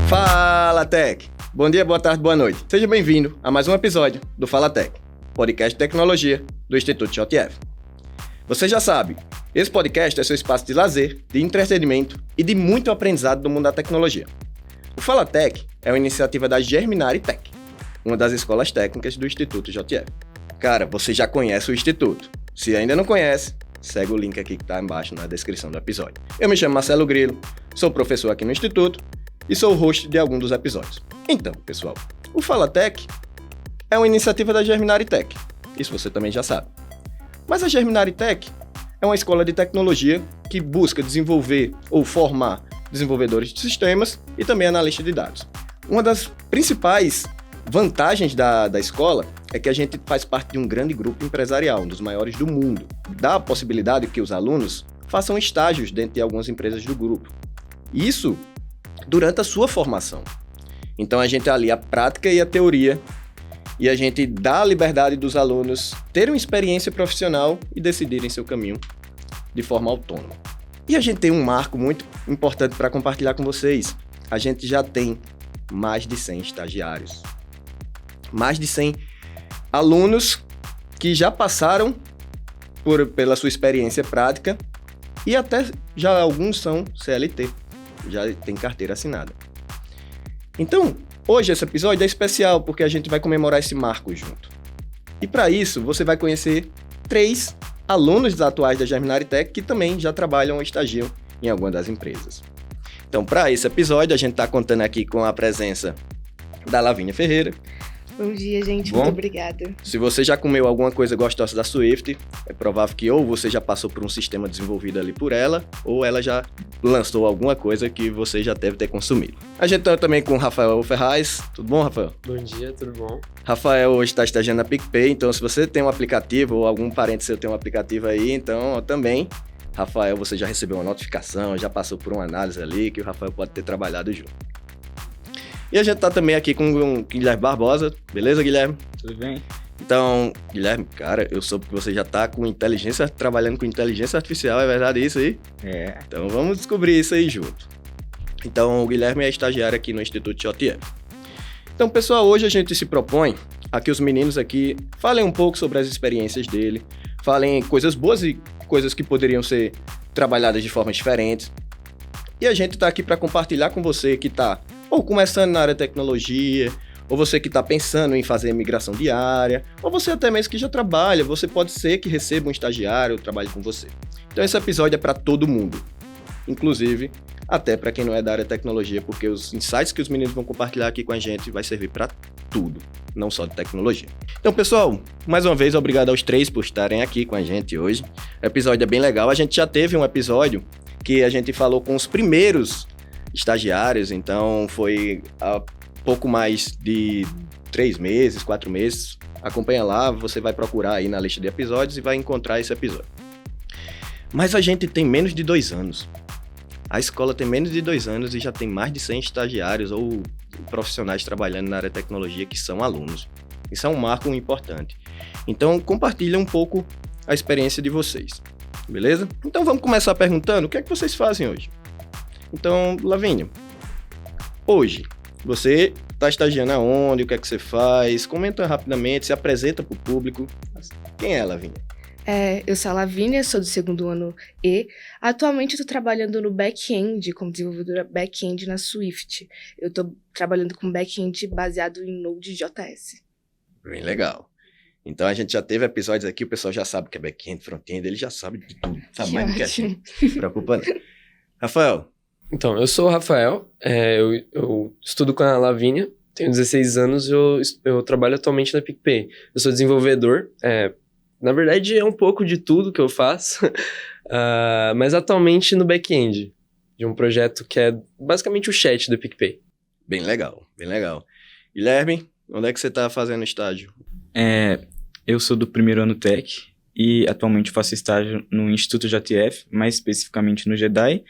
Fala Tech! Bom dia, boa tarde, boa noite. Seja bem-vindo a mais um episódio do Fala Tech, podcast de tecnologia do Instituto JF. Você já sabe, esse podcast é seu espaço de lazer, de entretenimento e de muito aprendizado do mundo da tecnologia. O Fala Tech é uma iniciativa da Germinari Tech, uma das escolas técnicas do Instituto JF. Cara, você já conhece o Instituto. Se ainda não conhece, segue o link aqui que está embaixo na descrição do episódio. Eu me chamo Marcelo Grilo, sou professor aqui no Instituto e sou o host de alguns dos episódios. Então, pessoal, o Fala Tech é uma iniciativa da Germinari Tech. Isso você também já sabe. Mas a Germinari Tech é uma escola de tecnologia que busca desenvolver ou formar desenvolvedores de sistemas e também analistas de dados. Uma das principais vantagens da escola é que a gente faz parte de um grande grupo empresarial, um dos maiores do mundo. Dá a possibilidade que os alunos façam estágios dentro de algumas empresas do grupo. Isso durante a sua formação. Então a gente alia a prática e a teoria e a gente dá a liberdade dos alunos terem uma experiência profissional e decidirem seu caminho de forma autônoma. E a gente tem um marco muito importante para compartilhar com vocês. A gente já tem mais de 100 estagiários. Mais de 100 alunos que já passaram pela sua experiência prática e até já alguns são CLT. Já tem carteira assinada. Então, hoje esse episódio é especial porque a gente vai comemorar esse marco junto. E para isso, você vai conhecer 3 alunos atuais da Germinari Tech que também já trabalham ou estagiam em alguma das empresas. Então, para esse episódio, a gente está contando aqui com a presença da Lavínia Ferreira. Bom dia, gente. Bom, muito obrigada. Se você já comeu alguma coisa gostosa da Swift, é provável que ou você já passou por um sistema desenvolvido ali por ela, ou ela já lançou alguma coisa que você já deve ter consumido. A gente está também com o Rafael Ferraz. Tudo bom, Rafael? Bom dia, tudo bom? Rafael hoje está estagiando na PicPay, então se você tem um aplicativo ou algum parente seu tem um aplicativo aí, então também, Rafael, você já recebeu uma notificação, já passou por uma análise ali que o Rafael pode ter trabalhado junto. E a gente tá também aqui com o Guilherme Barbosa. Beleza, Guilherme? Tudo bem? Então, Guilherme, cara, eu soube que você já tá trabalhando com inteligência artificial, é verdade isso aí? É. Então vamos descobrir isso aí junto. Então, o Guilherme é estagiário aqui no Instituto JF. Então, pessoal, hoje a gente se propõe a que os meninos aqui falem um pouco sobre as experiências dele, falem coisas boas e coisas que poderiam ser trabalhadas de formas diferentes. E a gente tá aqui para compartilhar com você que tá ou começando na área de tecnologia, ou você que está pensando em fazer migração diária, ou você até mesmo que já trabalha, você pode ser que receba um estagiário ou trabalhe com você. Então esse episódio é para todo mundo, inclusive até para quem não é da área de tecnologia, porque os insights que os meninos vão compartilhar aqui com a gente vai servir para tudo, não só de tecnologia. Então, pessoal, mais uma vez, obrigado aos 3 por estarem aqui com a gente hoje. O episódio é bem legal. A gente já teve um episódio que a gente falou com os primeiros estagiários, então foi há pouco mais de 3 meses, 4 meses. Acompanha lá, você vai procurar aí na lista de episódios e vai encontrar esse episódio. Mas a gente tem menos de 2 anos. A escola tem menos de 2 anos e já tem mais de 100 estagiários ou profissionais trabalhando na área de tecnologia que são alunos. Isso é um marco importante. Então, compartilha um pouco a experiência de vocês, beleza? Então, vamos começar perguntando o que é que vocês fazem hoje. Então, Lavínia, hoje, você está estagiando aonde? O que é que você faz? Comenta rapidamente, se apresenta para o público. Quem é, Lavínia? Eu sou a Lavínia, sou do 2º ano E. Atualmente eu estou trabalhando no back-end, como desenvolvedora back-end na Swift. Eu estou trabalhando com back-end baseado em Node.js. Bem legal. Então, a gente já teve episódios aqui, o pessoal já sabe o que é back-end, front-end, ele já sabe de tudo. Sabe mais do que a gente. Não se preocupa não. Rafael. Então, eu sou o Rafael, eu estudo com a Lavínia, tenho 16 anos e eu trabalho atualmente na PicPay. Eu sou desenvolvedor, na verdade é um pouco de tudo que eu faço, mas atualmente no back-end, de um projeto que é basicamente o chat da PicPay. Bem legal, bem legal. Guilherme, onde é que você está fazendo estágio? Eu sou do 1º ano Tech e atualmente faço estágio no Instituto JF, mais especificamente no JEDI.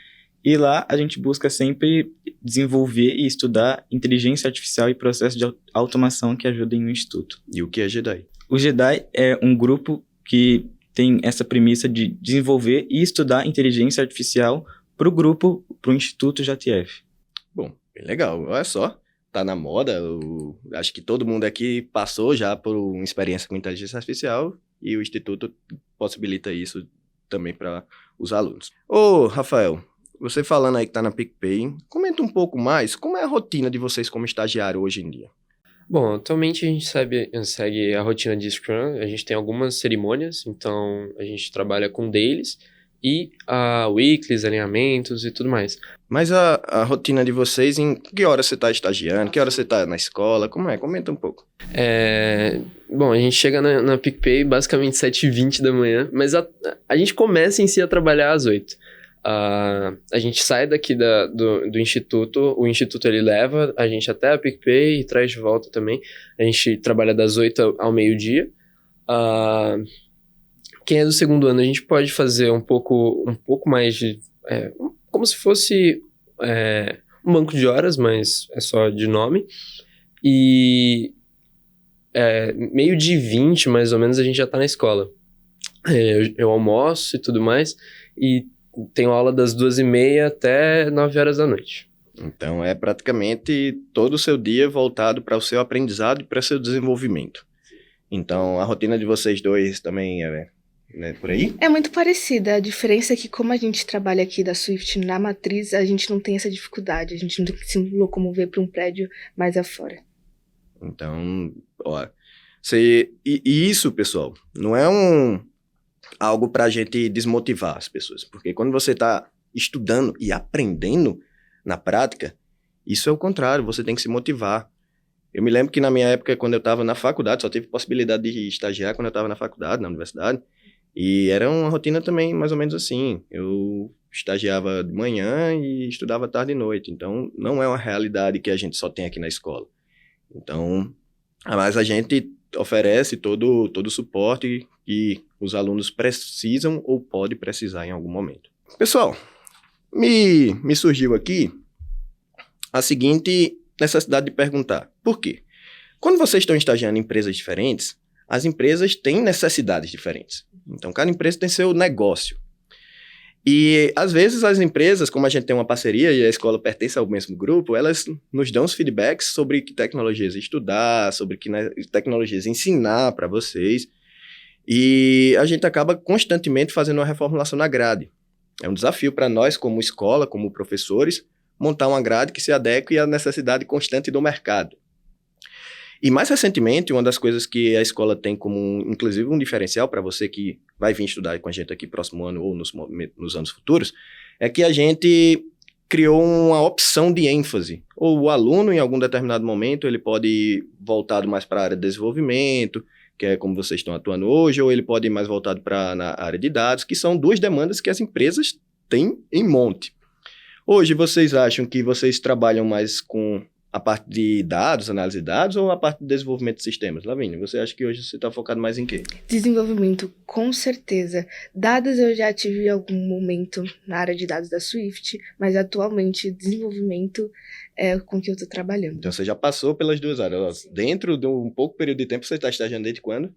E lá a gente busca sempre desenvolver e estudar inteligência artificial e processos de automação que ajudem no instituto. E o que é JEDI? O JEDI é um grupo que tem essa premissa de desenvolver e estudar inteligência artificial para o grupo, para o Instituto JF. Bom, Bem legal, olha só, tá na moda, acho que todo mundo aqui passou já por uma experiência com inteligência artificial e o Instituto possibilita isso também para os alunos. Ô, Rafael, você falando aí que tá na PicPay, comenta um pouco mais, como é a rotina de vocês como estagiário hoje em dia? Bom, atualmente a gente segue a rotina de Scrum, a gente tem algumas cerimônias, então a gente trabalha com dailies e weeklies, alinhamentos e tudo mais. Mas a rotina de vocês, em que hora você tá estagiando, que hora você tá na escola, como é? Comenta um pouco. Bom, a gente chega na PicPay basicamente 7h20 da manhã, mas a gente começa em si a trabalhar às 8h. A gente sai daqui do instituto, o instituto ele leva a gente até a PicPay e traz de volta também. A gente trabalha das 8h ao meio-dia. Quem é do segundo ano, a gente pode fazer um pouco mais de... como se fosse um banco de horas, mas é só de nome. E 12h20, mais ou menos, a gente já tá na escola. Eu almoço e tudo mais, e tenho aula das 2h30 até 9h da noite. Então, é praticamente todo o seu dia voltado para o seu aprendizado e para o seu desenvolvimento. Então, a rotina de vocês dois também é por aí? É muito parecida. A diferença é que, como a gente trabalha aqui da Swift na matriz, a gente não tem essa dificuldade. A gente não tem que se locomover para um prédio mais afora. Então, ó, e isso, pessoal, não é algo pra gente desmotivar as pessoas, porque quando você tá estudando e aprendendo na prática, isso é o contrário, você tem que se motivar. Eu me lembro que na minha época, quando eu tava na faculdade, só tive possibilidade de estagiar quando eu tava na faculdade, na universidade, e era uma rotina também mais ou menos assim. Eu estagiava de manhã e estudava tarde e noite, então não é uma realidade que a gente só tem aqui na escola. Então, mas a gente oferece todo o suporte que os alunos precisam ou podem precisar em algum momento. Pessoal, me surgiu aqui a seguinte necessidade de perguntar. Por quê? Quando vocês estão estagiando em empresas diferentes, as empresas têm necessidades diferentes. Então, cada empresa tem seu negócio. E, às vezes, as empresas, como a gente tem uma parceria e a escola pertence ao mesmo grupo, elas nos dão os feedbacks sobre que tecnologias estudar, sobre que tecnologias ensinar para vocês. E a gente acaba constantemente fazendo uma reformulação na grade. É um desafio para nós, como escola, como professores, montar uma grade que se adeque à necessidade constante do mercado. E mais recentemente, uma das coisas que a escola tem como, inclusive, um diferencial para você que vai vir estudar com a gente aqui próximo ano ou nos anos futuros, é que a gente criou uma opção de ênfase. Ou o aluno, em algum determinado momento, ele pode ir voltado mais para a área de desenvolvimento, que é como vocês estão atuando hoje, ou ele pode ir mais voltado para a área de dados, que são duas demandas que as empresas têm em monte. Hoje, vocês acham que vocês trabalham mais com a parte de dados, análise de dados, ou a parte de desenvolvimento de sistemas? Lavínia, você acha que hoje você está focado mais em quê? Desenvolvimento, com certeza. Dados eu já tive em algum momento na área de dados da Swift, mas atualmente desenvolvimento é com que eu estou trabalhando. Então você já passou pelas duas áreas. Dentro de um pouco período de tempo, você está estagiando desde quando?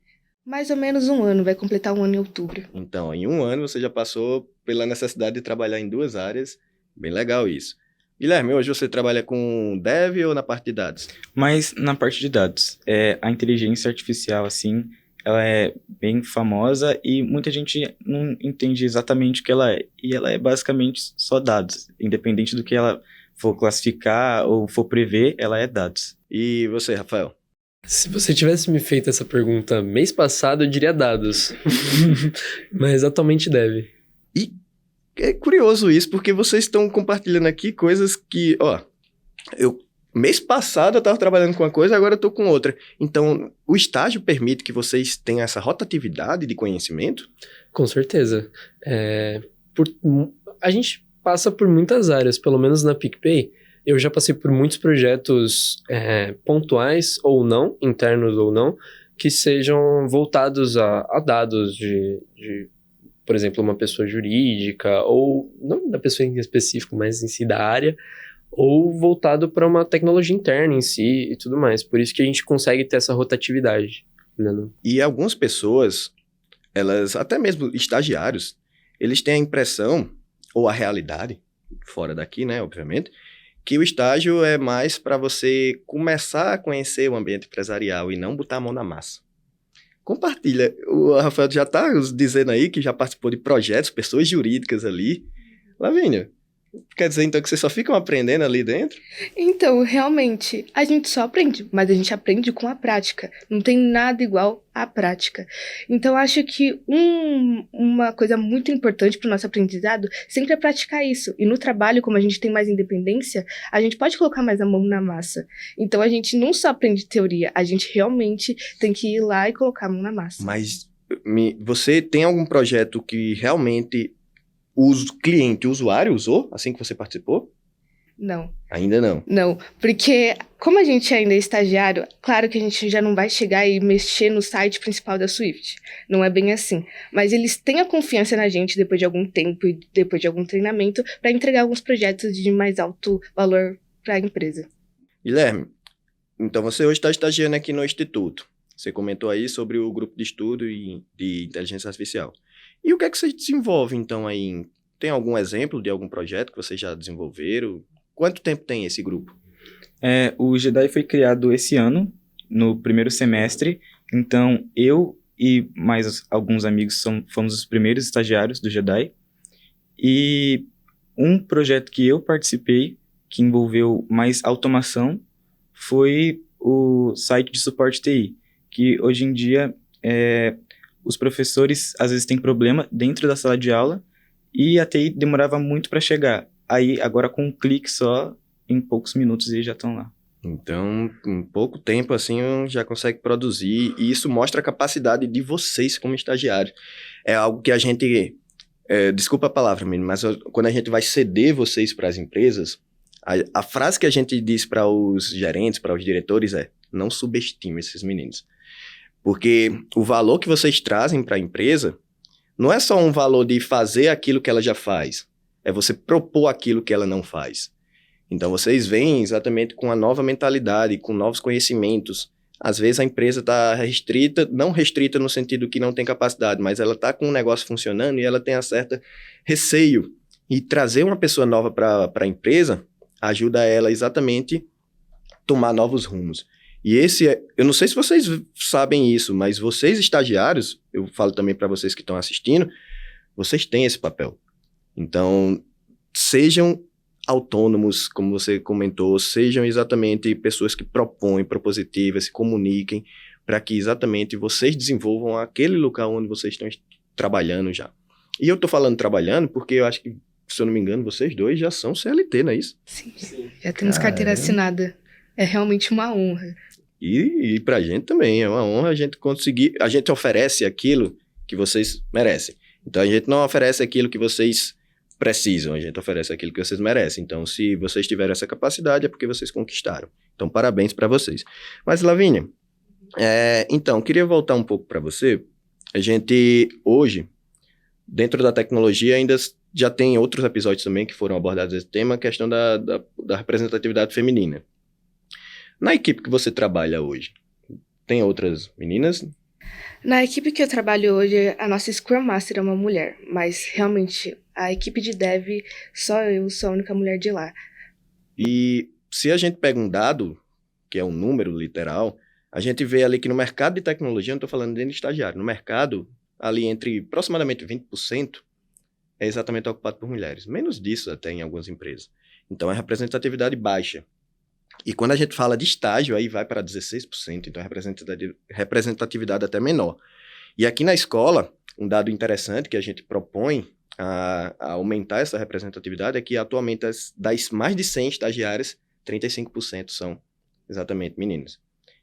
Mais ou menos 1 ano, vai completar 1 ano em outubro. Então, em 1 ano você já passou pela necessidade de trabalhar em 2 áreas. Bem legal isso. Guilherme, hoje você trabalha com dev ou na parte de dados? Mas na parte de dados, a inteligência artificial, assim, ela é bem famosa e muita gente não entende exatamente o que ela é. E ela é basicamente só dados. Independente do que ela for classificar ou for prever, ela é dados. E você, Rafael? Se você tivesse me feito essa pergunta mês passado, eu diria dados. Mas atualmente deve. E é curioso isso, porque vocês estão compartilhando aqui coisas que, mês passado eu estava trabalhando com uma coisa, agora eu estou com outra. Então, o estágio permite que vocês tenham essa rotatividade de conhecimento? Com certeza. A gente passa por muitas áreas, pelo menos na PicPay. Eu já passei por muitos projetos pontuais ou não, internos ou não, que sejam voltados a dados de por exemplo, uma pessoa jurídica, ou não da pessoa em específico, mas em si da área, ou voltado para uma tecnologia interna em si e tudo mais. Por isso que a gente consegue ter essa rotatividade. Né? E algumas pessoas, elas, até mesmo estagiários, eles têm a impressão, ou a realidade, fora daqui, né, obviamente, que o estágio é mais para você começar a conhecer o ambiente empresarial e não botar a mão na massa. Compartilha. O Rafael já está dizendo aí que já participou de projetos, pessoas jurídicas ali. Lavínia, quer dizer então que vocês só ficam aprendendo ali dentro? Então, realmente, a gente só aprende, mas a gente aprende com a prática. Não tem nada igual à prática. Então, acho que uma coisa muito importante para o nosso aprendizado sempre é praticar isso. E no trabalho, como a gente tem mais independência, a gente pode colocar mais a mão na massa. Então, a gente não só aprende teoria, a gente realmente tem que ir lá e colocar a mão na massa. Mas você tem algum projeto que realmente o cliente, o usuário usou assim que você participou? Não. Ainda não. Não, porque como a gente ainda é estagiário, claro que a gente já não vai chegar e mexer no site principal da Swift. Não é bem assim. Mas eles têm a confiança na gente depois de algum tempo e depois de algum treinamento para entregar alguns projetos de mais alto valor para a empresa. Guilherme, então você hoje está estagiando aqui no Instituto. Você comentou aí sobre o grupo de estudo de inteligência artificial. E o que é que vocês desenvolvem, então, aí? Tem algum exemplo de algum projeto que vocês já desenvolveram? Quanto tempo tem esse grupo? O JEDI foi criado esse ano, no primeiro semestre. Então, eu e mais alguns amigos fomos os primeiros estagiários do JEDI. E um projeto que eu participei, que envolveu mais automação, foi o site de suporte TI, que hoje em dia os professores às vezes têm problema dentro da sala de aula e a TI demorava muito para chegar. Aí, agora com um clique só, em poucos minutos eles já estão lá. Então, em pouco tempo, assim, já consegue produzir. E isso mostra a capacidade de vocês como estagiários. É algo que a gente... desculpa a palavra, menino, mas quando a gente vai ceder vocês para as empresas, a frase que a gente diz para os gerentes, para os diretores é: não subestime esses meninos. Porque o valor que vocês trazem para a empresa não é só um valor de fazer aquilo que ela já faz, é você propor aquilo que ela não faz. Então, vocês vêm exatamente com uma nova mentalidade, com novos conhecimentos. Às vezes, a empresa está restrita, não restrita no sentido que não tem capacidade, mas ela está com um negócio funcionando e ela tem um certo receio. E trazer uma pessoa nova para a empresa ajuda ela exatamente a tomar novos rumos. E eu não sei se vocês sabem isso, mas vocês estagiários, eu falo também para vocês que estão assistindo, vocês têm esse papel. Então, sejam autônomos, como você comentou, sejam exatamente pessoas que propõem, propositivas, se comuniquem, para que exatamente vocês desenvolvam aquele local onde vocês estão trabalhando já. E eu estou falando trabalhando porque eu acho que, se eu não me engano, vocês dois já são CLT, não é isso? Sim. Já temos carteira assinada. É realmente uma honra. E pra gente também, é uma honra a gente conseguir... A gente oferece aquilo que vocês merecem. Então, a gente não oferece aquilo que vocês precisam, a gente oferece aquilo que vocês merecem. Então, se vocês tiveram essa capacidade, é porque vocês conquistaram. Então, parabéns para vocês. Mas, Lavínia, então, queria voltar um pouco para você. A gente, hoje, dentro da tecnologia, ainda já tem outros episódios também que foram abordados esse tema, a questão da representatividade feminina. Na equipe que você trabalha hoje, tem outras meninas? Na equipe que eu trabalho hoje, a nossa Scrum Master é uma mulher, mas realmente a equipe de Dev, só eu sou a única mulher de lá. E se a gente pega um dado, que é um número literal, a gente vê ali que no mercado de tecnologia, não estou falando dentro de estagiário, no mercado, ali entre aproximadamente 20%, é exatamente ocupado por mulheres. Menos disso até em algumas empresas. Então é representatividade baixa. E quando a gente fala de estágio, aí vai para 16%, então é representatividade até menor. E aqui na escola, um dado interessante que a gente propõe a aumentar essa representatividade é que atualmente das mais de 100 estagiárias, 35% são exatamente meninas.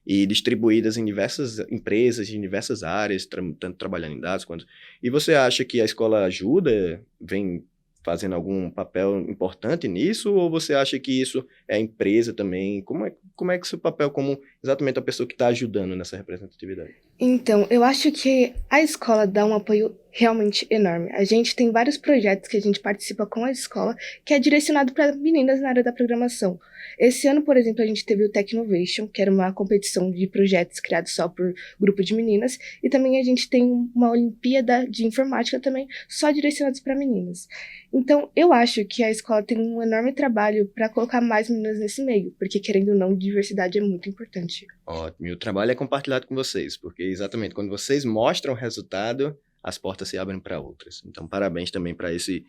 E distribuídas em diversas empresas, em diversas áreas, tanto trabalhando em dados quanto... E você acha que a escola ajuda, vem fazendo algum papel importante nisso, ou você acha que isso é a empresa também? Como é que o seu papel como exatamente a pessoa que está ajudando nessa representatividade? Então, eu acho que a escola dá um apoio realmente enorme. A gente tem vários projetos que a gente participa com a escola, que é direcionado para meninas na área da programação. Esse ano, por exemplo, a gente teve o Technovation, que era uma competição de projetos criados só por grupo de meninas, e também a gente tem uma Olimpíada de Informática também, só direcionados para meninas. Então, eu acho que a escola tem um enorme trabalho para colocar mais meninas nesse meio, porque, querendo ou não, diversidade é muito importante. Ótimo. E o trabalho é compartilhado com vocês, porque exatamente quando vocês mostram o resultado, as portas se abrem para outras. Então, parabéns também para esse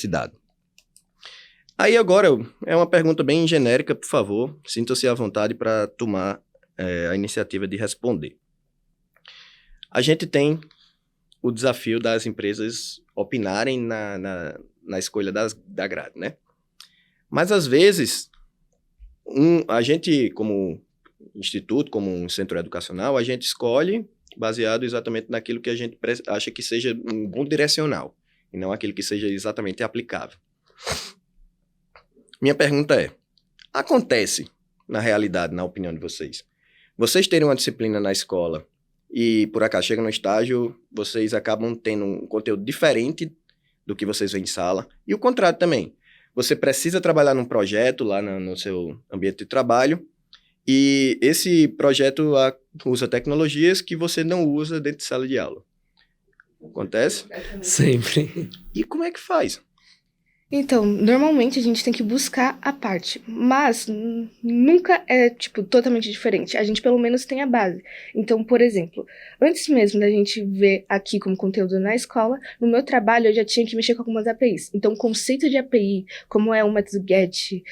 dado. Aí agora, é uma pergunta bem genérica, por favor, sinta-se à vontade para tomar a iniciativa de responder. A gente tem o desafio das empresas opinarem na escolha da grade, né? Mas, às vezes, a gente, como instituto, como um centro educacional, a gente escolhe baseado exatamente naquilo que a gente acha que seja um bom direcional, e não aquilo que seja exatamente aplicável. Minha pergunta é, acontece, na realidade, na opinião de vocês, vocês terem uma disciplina na escola e, por acaso, chega no estágio, vocês acabam tendo um conteúdo diferente do que vocês veem em sala, e o contrário também. Você precisa trabalhar num projeto lá no seu ambiente de trabalho, e esse projeto usa tecnologias que você não usa dentro de sala de aula. Acontece? Sempre. E como é que faz? Então, normalmente a gente tem que buscar a parte, mas nunca é, totalmente diferente. A gente pelo menos tem a base. Então, por exemplo, antes mesmo da gente ver aqui como conteúdo na escola, no meu trabalho eu já tinha que mexer com algumas APIs. Então, o conceito de API, como é o método GET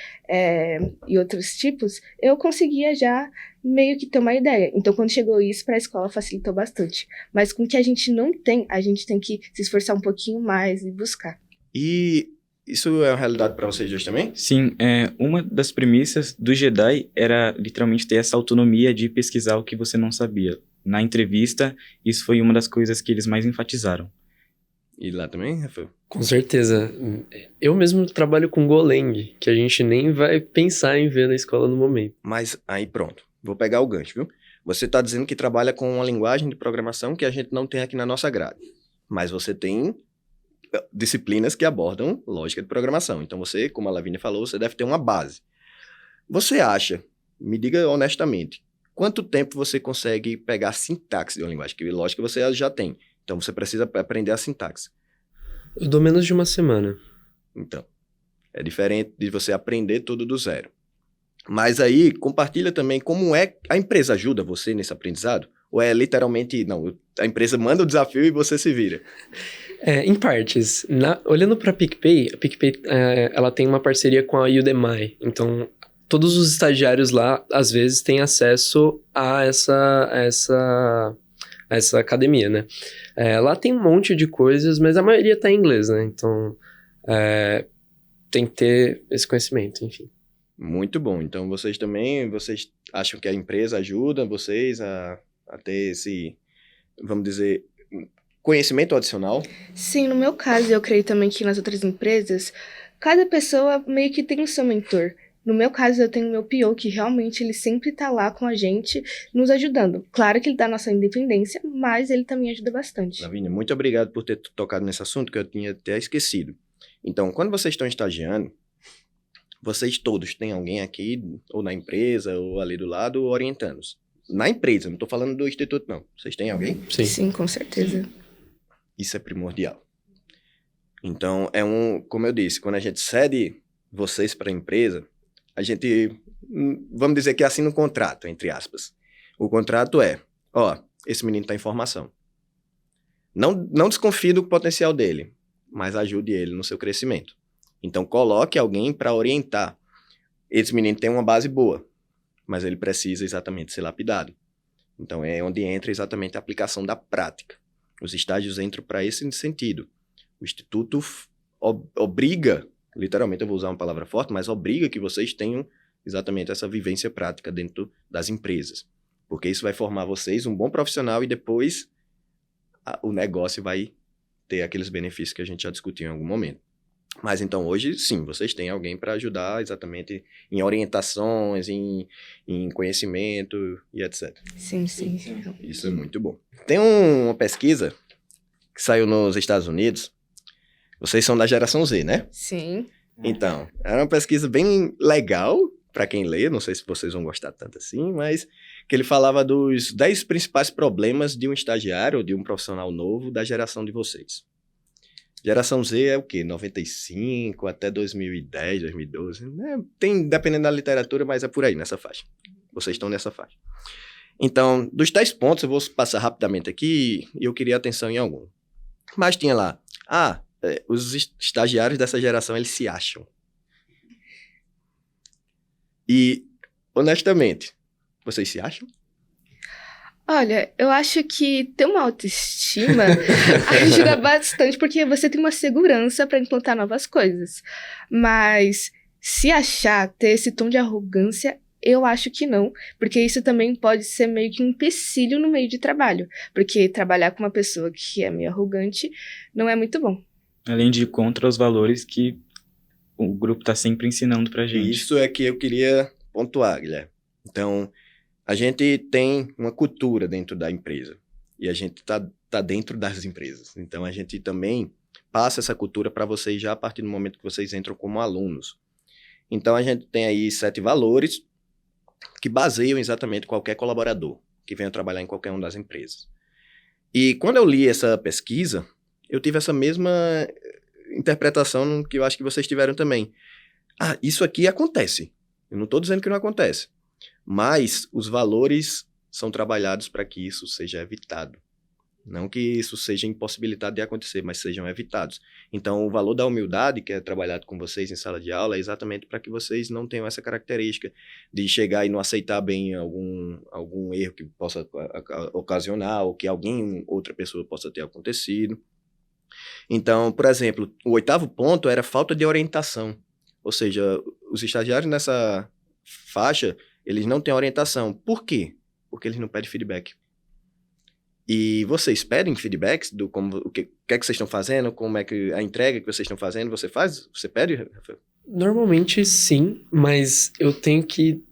e outros tipos, eu conseguia já meio que ter uma ideia. Então, quando chegou isso para a escola, facilitou bastante. Mas com o que a gente não tem, a gente tem que se esforçar um pouquinho mais e buscar. E isso é uma realidade para vocês dois também? Sim, uma das premissas do Jedi era literalmente ter essa autonomia de pesquisar o que você não sabia. Na entrevista, isso foi uma das coisas que eles mais enfatizaram. E lá também, Rafael? Com certeza. Eu mesmo trabalho com Golang, que a gente nem vai pensar em ver na escola no momento. Mas aí pronto, vou pegar o gancho, viu? Você está dizendo que trabalha com uma linguagem de programação que a gente não tem aqui na nossa grade. Mas você tem disciplinas que abordam lógica de programação. Então você, como a Lavínia falou, você deve ter uma base. Você acha, me diga honestamente, quanto tempo você consegue pegar a sintaxe de uma linguagem? Que lógica você já tem. Então você precisa aprender a sintaxe. Eu dou menos de uma semana. Então, é diferente de você aprender tudo do zero. Mas aí, compartilha também como é a empresa ajuda você nesse aprendizado? Ou é literalmente, não, a empresa manda o desafio e você se vira? Em partes. Olhando para a PicPay ela tem uma parceria com a Udemy. Então, todos os estagiários lá, às vezes, têm acesso a essa academia, né? Lá tem um monte de coisas, mas a maioria está em inglês, né? Então, tem que ter esse conhecimento, enfim. Muito bom. Então, vocês acham que a empresa ajuda vocês a ter esse, vamos dizer, conhecimento adicional? Sim, no meu caso, eu creio também que nas outras empresas, cada pessoa meio que tem o seu mentor. No meu caso, eu tenho o meu PO, que realmente ele sempre tá lá com a gente, nos ajudando. Claro que ele dá a nossa independência, mas ele também ajuda bastante. Lavínia, muito obrigado por ter tocado nesse assunto, que eu tinha até esquecido. Então, quando vocês estão estagiando, vocês todos têm alguém aqui, ou na empresa, ou ali do lado, orientando-os. Na empresa, não estou falando do instituto, não. Vocês têm alguém? Sim, com certeza. Isso é primordial. Então, como eu disse, quando a gente cede vocês para a empresa, a gente, vamos dizer que assina um contrato, entre aspas. O contrato é, esse menino está em formação. Não desconfie do potencial dele, mas ajude ele no seu crescimento. Então, coloque alguém para orientar. Esse menino tem uma base boa, mas ele precisa exatamente ser lapidado. Então, é onde entra exatamente a aplicação da prática. Os estágios entram para esse sentido. O Instituto obriga, literalmente eu vou usar uma palavra forte, mas obriga que vocês tenham exatamente essa vivência prática dentro das empresas. Porque isso vai formar vocês um bom profissional e depois o negócio vai ter aqueles benefícios que a gente já discutiu em algum momento. Mas então hoje, sim, vocês têm alguém para ajudar exatamente em orientações, em conhecimento e etc. Sim. Isso é muito bom. Tem uma pesquisa que saiu nos Estados Unidos. Vocês são da geração Z, né? Sim. Então, era uma pesquisa bem legal para quem lê, não sei se vocês vão gostar tanto assim, mas que ele falava dos 10 principais problemas de um estagiário ou de um profissional novo da geração de vocês. Geração Z é o quê? 95 até 2010, 2012, né? Tem, dependendo da literatura, mas é por aí, nessa faixa. Vocês estão nessa faixa. Então, dos 10 pontos, eu vou passar rapidamente aqui e eu queria atenção em algum. Mas tinha lá, os estagiários dessa geração, eles se acham. E, honestamente, vocês se acham? Olha, eu acho que ter uma autoestima ajuda bastante, porque você tem uma segurança para implantar novas coisas. Mas se achar, ter esse tom de arrogância, eu acho que não, porque isso também pode ser meio que um empecilho no meio de trabalho, porque trabalhar com uma pessoa que é meio arrogante não é muito bom. Além de ir contra os valores que o grupo está sempre ensinando pra gente. Isso é que eu queria pontuar, Guilherme. Então, a gente tem uma cultura dentro da empresa e a gente tá dentro das empresas. Então, a gente também passa essa cultura para vocês já a partir do momento que vocês entram como alunos. Então, a gente tem aí 7 valores que baseiam exatamente qualquer colaborador que venha trabalhar em qualquer uma das empresas. E quando eu li essa pesquisa, eu tive essa mesma interpretação que eu acho que vocês tiveram também. Isso aqui acontece. Eu não estou dizendo que não acontece. Mas os valores são trabalhados para que isso seja evitado. Não que isso seja impossibilitado de acontecer, mas sejam evitados. Então, o valor da humildade, que é trabalhado com vocês em sala de aula, é exatamente para que vocês não tenham essa característica de chegar e não aceitar bem algum erro que possa ocasionar, ou que outra pessoa possa ter acontecido. Então, por exemplo, o 8º ponto era falta de orientação. Ou seja, os estagiários nessa faixa, eles não têm orientação. Por quê? Porque eles não pedem feedback. E vocês pedem feedbacks do o que é que vocês estão fazendo, como é que a entrega que vocês estão fazendo, você faz? Você pede, Rafael? Normalmente sim, mas eu tenho que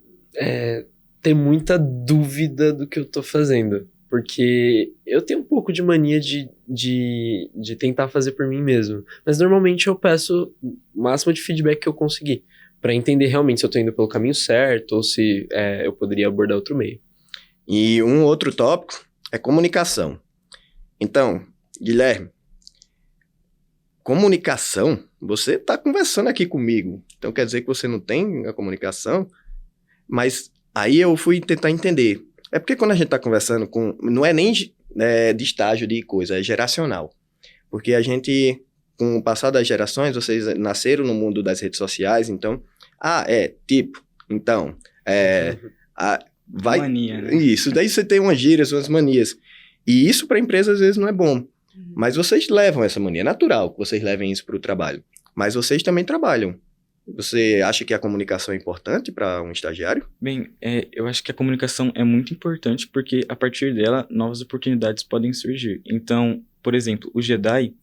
ter muita dúvida do que eu tô fazendo. Porque eu tenho um pouco de mania de tentar fazer por mim mesmo. Mas normalmente eu peço o máximo de feedback que eu conseguir, para entender realmente se eu tô indo pelo caminho certo ou se eu poderia abordar outro meio. E um outro tópico é comunicação. Então, Guilherme, comunicação, você está conversando aqui comigo. Então quer dizer que você não tem a comunicação? Mas aí eu fui tentar entender. É porque quando a gente está conversando não é nem de estágio de coisa, é geracional. Porque a gente, com o passar das gerações, vocês nasceram no mundo das redes sociais, então, vai... Mania, né? Isso, daí você tem umas gírias, umas manias. E isso para a empresa às vezes não é bom. Mas vocês levam essa mania, é natural que vocês levem isso para o trabalho. Mas vocês também trabalham. Você acha que a comunicação é importante para um estagiário? Bem, eu acho que a comunicação é muito importante porque a partir dela novas oportunidades podem surgir. Então, por exemplo, o Jedi,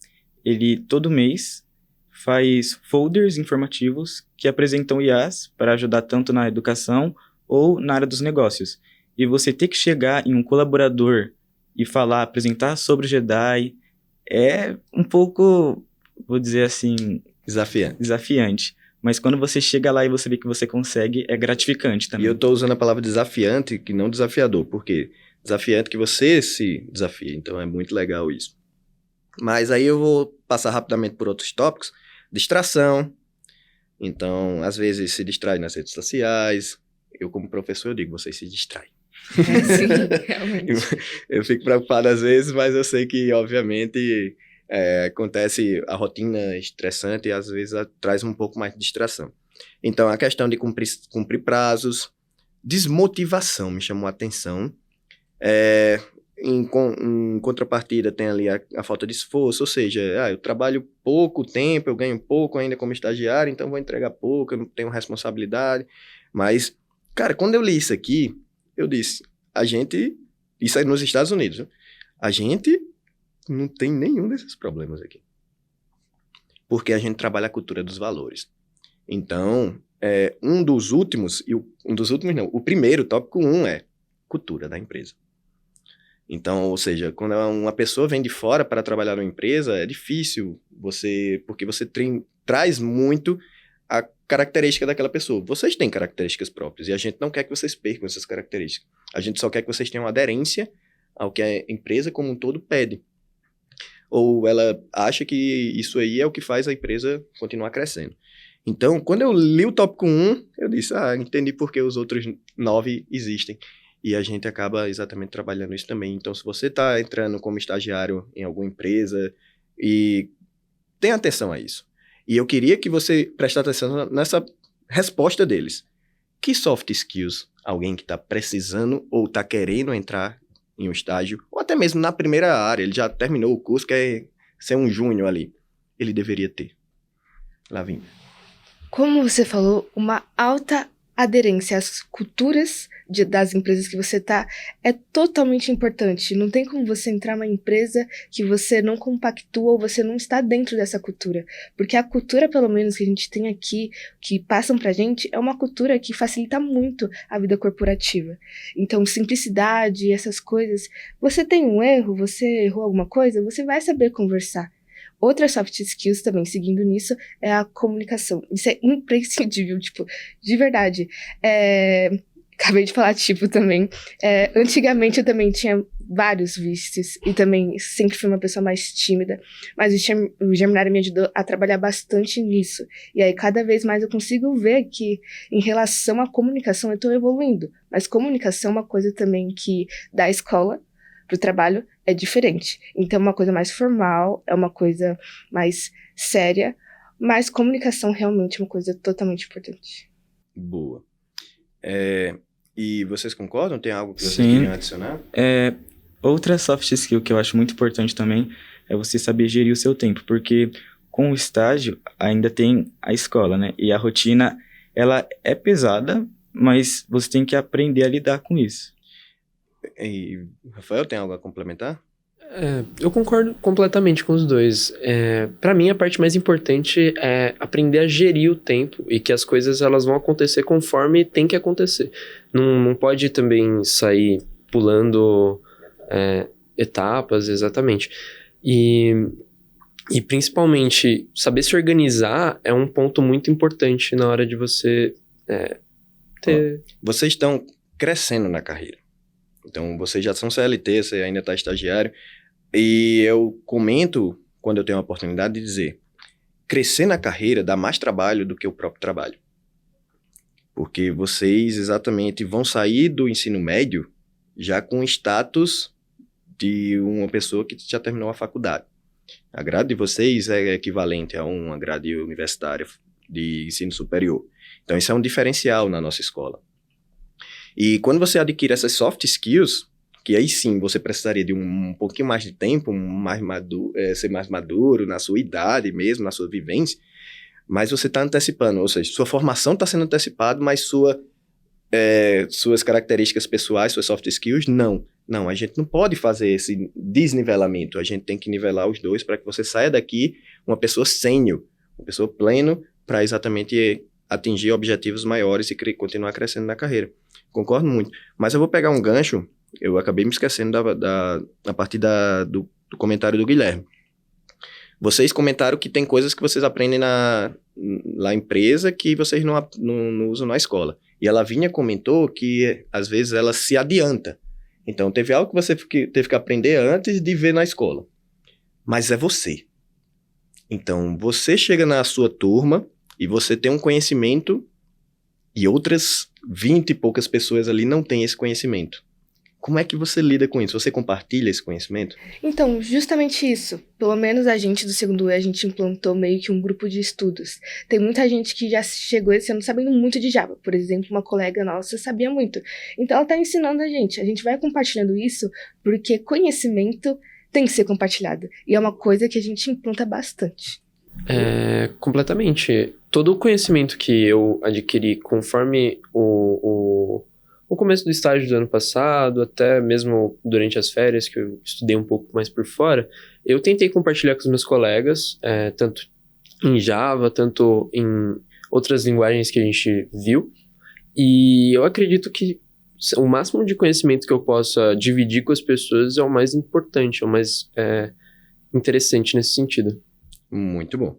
ele todo mês faz folders informativos que apresentam IAs para ajudar tanto na educação ou na área dos negócios. E você ter que chegar em um colaborador e apresentar sobre o Jedi é um pouco, vou dizer assim, desafiante. Mas quando você chega lá e você vê que você consegue, é gratificante também. E eu estou usando a palavra desafiante, que não desafiador. Por quê? Desafiante que você se desafia. Então é muito legal isso. Mas aí eu vou passar rapidamente por outros tópicos. Distração. Então, às vezes se distrai nas redes sociais. Eu, como professor, eu digo, vocês se distraem. Sim, realmente. Eu fico preocupado às vezes, mas eu sei que, obviamente... acontece a rotina estressante e às vezes traz um pouco mais de distração. Então, a questão de cumprir prazos, desmotivação me chamou a atenção. Em contrapartida, tem ali a falta de esforço, ou seja, eu trabalho pouco tempo, eu ganho pouco ainda como estagiário, então vou entregar pouco, eu não tenho responsabilidade. Mas, cara, quando eu li isso aqui, eu disse, isso é nos Estados Unidos, viu? A gente não tem nenhum desses problemas aqui. Porque a gente trabalha a cultura dos valores. Então, o primeiro, tópico 1 é cultura da empresa. Então, ou seja, quando uma pessoa vem de fora para trabalhar numa empresa, é difícil porque você traz muito a característica daquela pessoa. Vocês têm características próprias e a gente não quer que vocês percam essas características. A gente só quer que vocês tenham aderência ao que a empresa como um todo pede. Ou ela acha que isso aí é o que faz a empresa continuar crescendo. Então, quando eu li o tópico 1, eu disse, entendi por que os outros 9 existem. E a gente acaba exatamente trabalhando isso também. Então, se você está entrando como estagiário em alguma empresa, e tenha atenção a isso. E eu queria que você prestasse atenção nessa resposta deles. Que soft skills alguém que está precisando ou está querendo entrar em um estágio, ou até mesmo na primeira área, ele já terminou o curso, quer ser um júnior ali, ele deveria ter? Lavínia. Como você falou, uma alta aderência às culturas das empresas que você está é totalmente importante. Não tem como você entrar numa empresa que você não compactua ou você não está dentro dessa cultura. Porque a cultura, pelo menos, que a gente tem aqui, que passam pra gente, é uma cultura que facilita muito a vida corporativa. Então, simplicidade, essas coisas. Você tem um erro, você errou alguma coisa, você vai saber conversar. Outra soft skills também, seguindo nisso, é a comunicação. Isso é imprescindível, tipo, de verdade. Acabei de falar tipo também. Antigamente eu também tinha vários vícios e também sempre fui uma pessoa mais tímida, mas o Geminário me ajudou a trabalhar bastante nisso. E aí cada vez mais eu consigo ver que em relação à comunicação eu estou evoluindo. Mas comunicação é uma coisa também que da escola pro trabalho é diferente. Então, é uma coisa mais formal, é uma coisa mais séria, mas comunicação realmente é uma coisa totalmente importante. Boa. E vocês concordam? Tem algo que vocês Sim. queriam adicionar? Outra soft skill que eu acho muito importante também é você saber gerir o seu tempo, porque com o estágio ainda tem a escola, né? E a rotina, ela é pesada, mas você tem que aprender a lidar com isso. E Rafael, tem algo a complementar? Eu concordo completamente com os dois. Para mim, a parte mais importante é aprender a gerir o tempo e que as coisas elas vão acontecer conforme tem que acontecer. Não pode também sair pulando etapas, exatamente. E principalmente, saber se organizar é um ponto muito importante na hora de você ter... Vocês estão crescendo na carreira. Então, vocês já são CLT, você ainda está estagiário. E eu comento, quando eu tenho a oportunidade, de dizer, crescer na carreira dá mais trabalho do que o próprio trabalho. Porque vocês exatamente vão sair do ensino médio já com status de uma pessoa que já terminou a faculdade. A grade de vocês é equivalente a uma grade universitária de ensino superior. Então, isso é um diferencial na nossa escola. E quando você adquire essas soft skills, que aí sim você precisaria de um pouquinho mais de tempo, ser mais maduro na sua idade mesmo, na sua vivência, mas você está antecipando, ou seja, sua formação está sendo antecipada, mas suas características pessoais, suas soft skills, não. Não, a gente não pode fazer esse desnivelamento, a gente tem que nivelar os dois para que você saia daqui uma pessoa sênior, uma pessoa pleno, para exatamente atingir objetivos maiores e continuar crescendo na carreira. Concordo muito. Mas eu vou pegar um gancho, eu acabei me esquecendo a partir do comentário do Guilherme. Vocês comentaram que tem coisas que vocês aprendem lá na empresa que vocês não usam na escola. E a Lavínia comentou que, às vezes, ela se adianta. Então, teve algo que você teve que aprender antes de ver na escola. Mas é você. Então, você chega na sua turma e você tem um conhecimento e outras 20 e poucas pessoas ali não têm esse conhecimento. Como é que você lida com isso? Você compartilha esse conhecimento? Então, justamente isso. Pelo menos a gente do segundo E, a gente implantou meio que um grupo de estudos. Tem muita gente que já chegou esse ano sabendo muito de Java. Por exemplo, uma colega nossa sabia muito. Então, ela está ensinando a gente. A gente vai compartilhando isso porque conhecimento tem que ser compartilhado. E é uma coisa que a gente implanta bastante. Completamente. Todo o conhecimento que eu adquiri conforme o começo do estágio do ano passado, até mesmo durante as férias, que eu estudei um pouco mais por fora, eu tentei compartilhar com os meus colegas, tanto em Java, tanto em outras linguagens que a gente viu, e eu acredito que o máximo de conhecimento que eu possa dividir com as pessoas é o mais importante, é o mais interessante nesse sentido. Muito bom.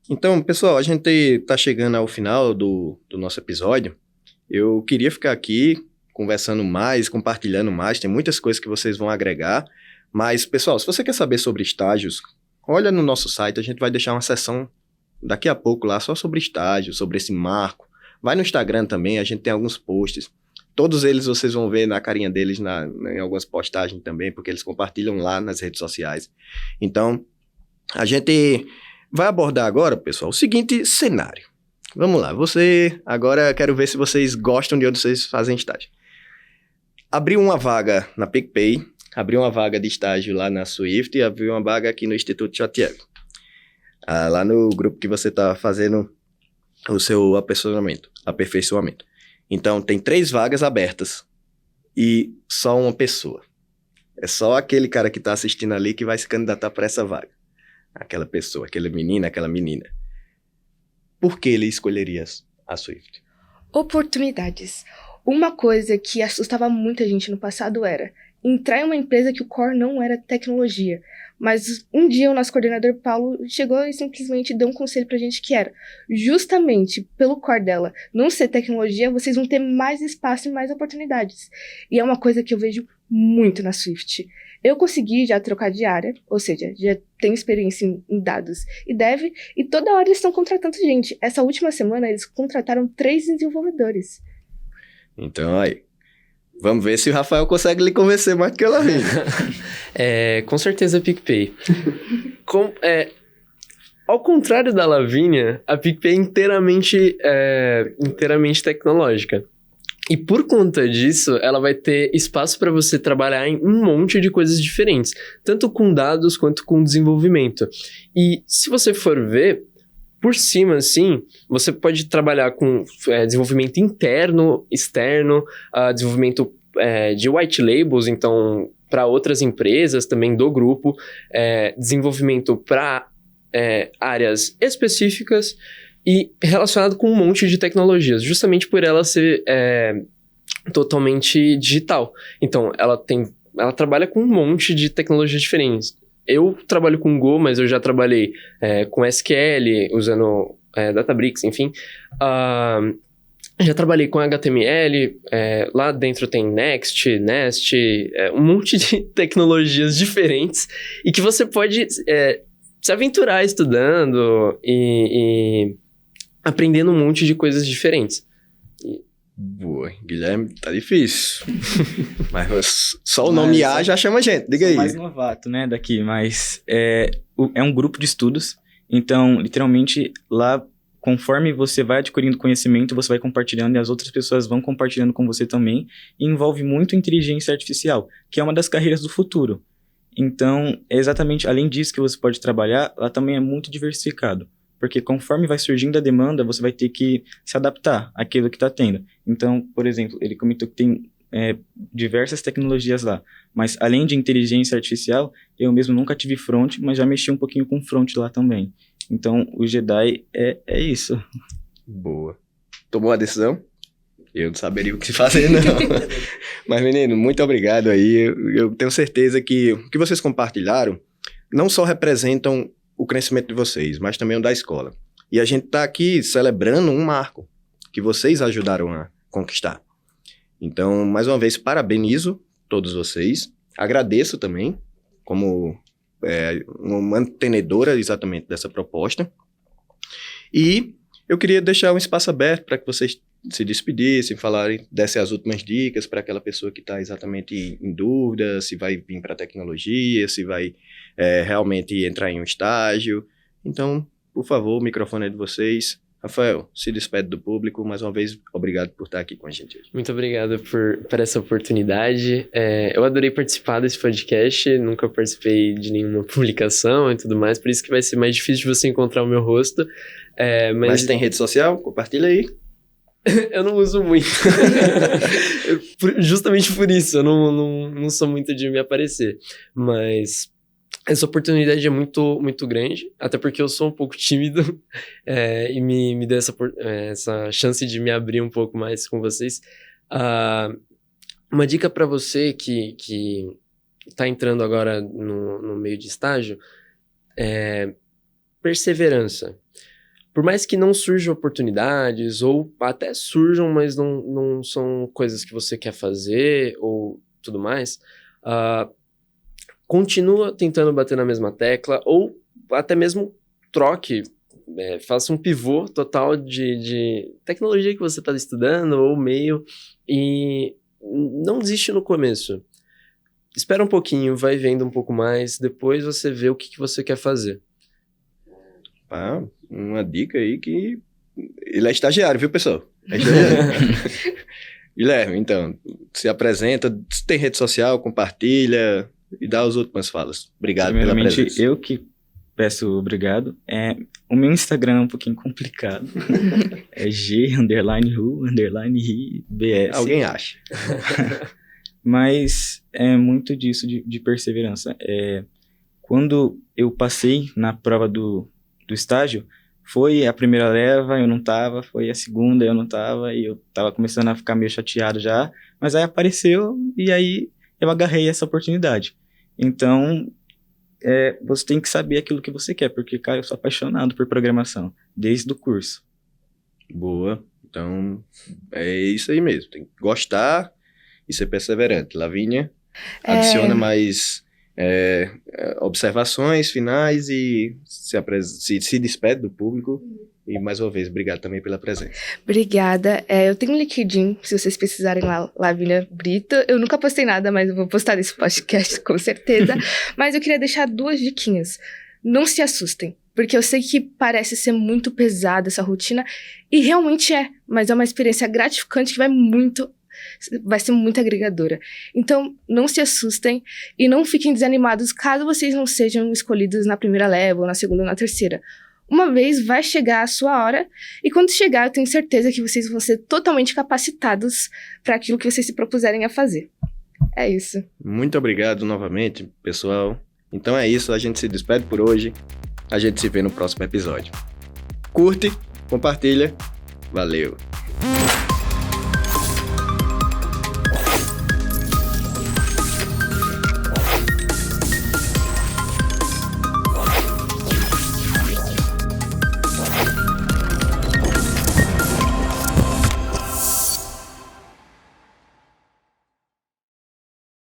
Então, pessoal, a gente está chegando ao final do nosso episódio. Eu queria ficar aqui conversando mais, compartilhando mais, tem muitas coisas que vocês vão agregar. Mas, pessoal, se você quer saber sobre estágios, olha no nosso site, a gente vai deixar uma seção daqui a pouco lá só sobre estágios, sobre esse marco. Vai no Instagram também, a gente tem alguns posts. Todos eles vocês vão ver na carinha deles em algumas postagens também, porque eles compartilham lá nas redes sociais. Então, a gente vai abordar agora, pessoal, o seguinte cenário. Vamos lá, agora quero ver se vocês gostam de onde vocês fazem estágio. Abriu uma vaga na PicPay, abriu uma vaga de estágio lá na Swift e abriu uma vaga aqui no Instituto JTF. Lá no grupo que você está fazendo o seu aperfeiçoamento. Então, tem 3 vagas abertas e só uma pessoa. É só aquele cara que está assistindo ali que vai se candidatar para essa vaga. Aquela pessoa, aquela menina. Por que ele escolheria a Swift? Oportunidades. Uma coisa que assustava muita gente no passado era entrar em uma empresa que o core não era tecnologia. Mas um dia o nosso coordenador Paulo chegou e simplesmente deu um conselho pra gente que era justamente pelo core dela não ser tecnologia, vocês vão ter mais espaço e mais oportunidades. E é uma coisa que eu vejo muito na Swift. Eu consegui já trocar de área, ou seja, já tenho experiência em dados e dev, e toda hora eles estão contratando gente. Essa última semana eles contrataram 3 desenvolvedores. Então, aí, vamos ver se o Rafael consegue lhe convencer mais do que ela vem. Com certeza a PicPay. Ao contrário da Lavínia, a PicPay é inteiramente tecnológica. E por conta disso, ela vai ter espaço para você trabalhar em um monte de coisas diferentes, tanto com dados quanto com desenvolvimento. E se você for ver, por cima, assim, você pode trabalhar com desenvolvimento interno, externo, desenvolvimento de white labels, então, para outras empresas também do grupo, desenvolvimento para áreas específicas e relacionado com um monte de tecnologias, justamente por ela ser totalmente digital. Então, ela trabalha com um monte de tecnologias diferentes. Eu trabalho com Go, mas eu já trabalhei com SQL, usando Databricks, enfim. Já trabalhei com HTML, lá dentro tem Next, Nest, um monte de tecnologias diferentes e que você pode se aventurar estudando e aprendendo um monte de coisas diferentes. Boa, Guilherme, tá difícil. Mas só o nome A já chama a gente, diga aí. Mais novato, né, daqui, mas é um grupo de estudos, então, literalmente, lá, conforme você vai adquirindo conhecimento, você vai compartilhando e as outras pessoas vão compartilhando com você também, e envolve muito inteligência artificial, que é uma das carreiras do futuro. Então, é exatamente, além disso que você pode trabalhar, lá também é muito diversificado. Porque conforme vai surgindo a demanda, você vai ter que se adaptar àquilo que está tendo. Então, por exemplo, ele comentou que tem diversas tecnologias lá. Mas além de inteligência artificial, eu mesmo nunca tive front, mas já mexi um pouquinho com front lá também. Então, o Jedi é isso. Boa. Tomou a decisão? Eu não saberia o que fazer, não. Mas, menino, muito obrigado aí. Eu tenho certeza que o que vocês compartilharam não só representam o crescimento de vocês, mas também o da escola. E a gente está aqui celebrando um marco que vocês ajudaram a conquistar. Então, mais uma vez, parabenizo todos vocês. Agradeço também como uma mantenedora exatamente dessa proposta. E eu queria deixar um espaço aberto para que vocês se despedissem, dessem as últimas dicas para aquela pessoa que está exatamente em dúvida, se vai vir para a tecnologia, se vai realmente entrar em um estágio. Então, por favor, o microfone é de vocês. Rafael, se despede do público. Mais uma vez, obrigado por estar aqui com a gente hoje. Muito obrigado por essa oportunidade. Eu adorei participar desse podcast, nunca participei de nenhuma publicação e tudo mais, por isso que vai ser mais difícil de você encontrar o meu rosto. Mas tem rede social? Compartilha aí. Eu não uso muito. Justamente por isso, eu não sou muito de me aparecer. Mas essa oportunidade é muito, muito grande, até porque eu sou um pouco tímido e me deu essa chance de me abrir um pouco mais com vocês. Uma dica para você que tá entrando agora no meio de estágio é perseverança. Por mais que não surjam oportunidades, ou até surjam, mas não são coisas que você quer fazer, ou tudo mais, continua tentando bater na mesma tecla, ou até mesmo troque, faça um pivô total de tecnologia que você está estudando, ou meio, e não desiste no começo. Espera um pouquinho, vai vendo um pouco mais, depois você vê o que você quer fazer. Uma dica aí que... Ele é estagiário, viu, pessoal? É estagiário. Guilherme, então, se apresenta, se tem rede social, compartilha e dá as últimas falas. Obrigado pela presença. Eu que peço obrigado. O meu Instagram é um pouquinho complicado. É G_Ru_RI_BS. Alguém acha. Mas é muito disso de perseverança. Quando eu passei na prova do estágio, foi a primeira leva, eu não tava, foi a segunda, eu não tava, e eu tava começando a ficar meio chateado já, mas aí apareceu, e aí eu agarrei essa oportunidade. Então, você tem que saber aquilo que você quer, porque, cara, eu sou apaixonado por programação, desde o curso. Boa, então é isso aí mesmo, tem que gostar e ser perseverante. Lavínia, adiciona mais... observações finais e se despede do público. E mais uma vez, obrigado também pela presença. Obrigada. Eu tenho um LinkedIn, se vocês precisarem lá, Lavínia Brito. Eu nunca postei nada, mas eu vou postar nesse podcast com certeza. Mas eu queria deixar 2 diquinhas. Não se assustem, porque eu sei que parece ser muito pesada essa rotina, e realmente mas é uma experiência gratificante que vai ser muito agregadora. Então, não se assustem e não fiquem desanimados caso vocês não sejam escolhidos na primeira leva, ou na segunda ou na terceira. Uma vez vai chegar a sua hora, e quando chegar, eu tenho certeza que vocês vão ser totalmente capacitados para aquilo que vocês se propuserem a fazer. É isso. Muito obrigado novamente, pessoal. Então é isso, a gente se despede por hoje. A gente se vê no próximo episódio. Curte, compartilha. Valeu!